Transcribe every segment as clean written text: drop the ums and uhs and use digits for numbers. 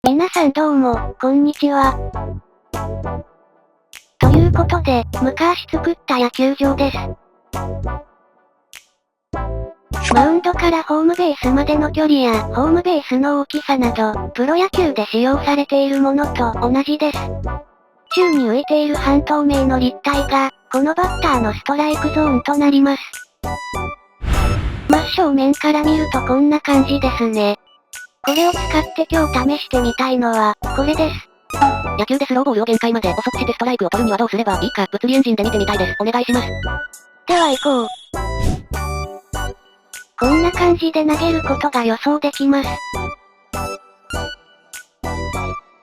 皆さんどうも、こんにちは。ということで、昔作った野球場です。マウンドからホームベースまでの距離や、ホームベースの大きさなど、プロ野球で使用されているものと同じです。宙に浮いている半透明の立体が、このバッターのストライクゾーンとなります。真正面から見るとこんな感じですね。これを使って今日試してみたいのは、これです。野球でスローボールを限界まで遅くしてストライクを取るにはどうすればいいか、物理エンジンで見てみたいです。お願いします。では行こう。こんな感じで投げることが予想できます。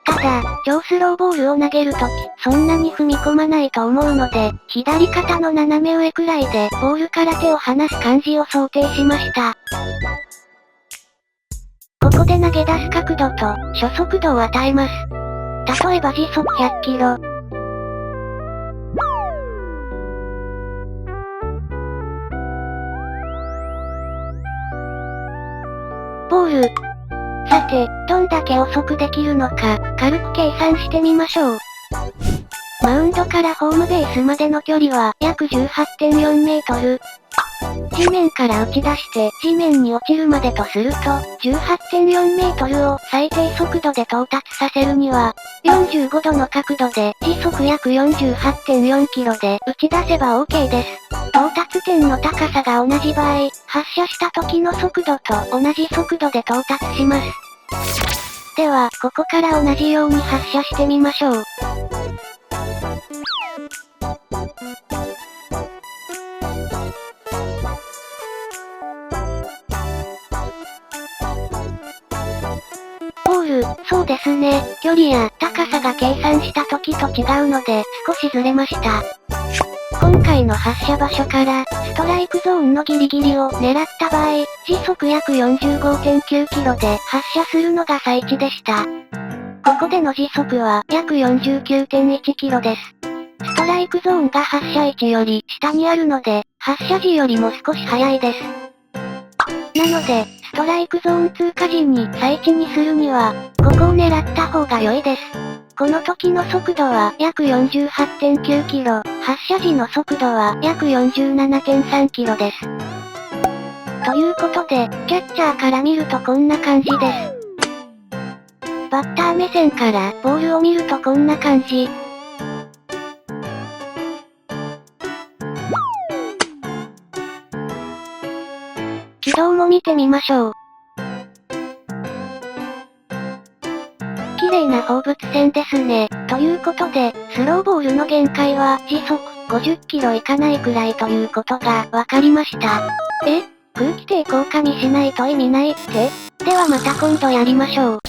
ただ、超スローボールを投げるとき、そんなに踏み込まないと思うので、左肩の斜め上くらいで、ボールから手を離す感じを想定しました。ここで投げ出す角度と、初速度を与えます。例えば時速100キロ。ボール。さて、どんだけ遅くできるのか、軽く計算してみましょう。マウンドからホームベースまでの距離は、約 18.4 メートル。地面から打ち出して、地面に落ちるまでとすると、18.4 メートルを最低速度で到達させるには、45度の角度で、時速約 48.4 キロで打ち出せば OK です。到達点の高さが同じ場合、発射した時の速度と同じ速度で到達します。では、ここから同じように発射してみましょう。ボール、そうですね。距離や高さが計算した時と違うので、少しずれました。今回の発射場所から、ストライクゾーンのギリギリを狙った場合、時速約 45.9 キロで発射するのが最値でした。ここでの時速は約 49.1 キロです。ストライクゾーンが発射位置より下にあるので、発射時よりも少し速いです。なので、ストライクゾーン通過時に最値にするには、ここを狙った方が良いです。この時の速度は約 48.9 キロ、発射時の速度は約 47.3 キロです。ということで、キャッチャーから見るとこんな感じです。バッター目線からボールを見るとこんな感じ。軌道も見てみましょう。綺麗な放物線ですね。ということで、スローボールの限界は時速50キロいかないくらいということが分かりました。空気抵抗加味しないと意味ないって？ではまた今度やりましょう。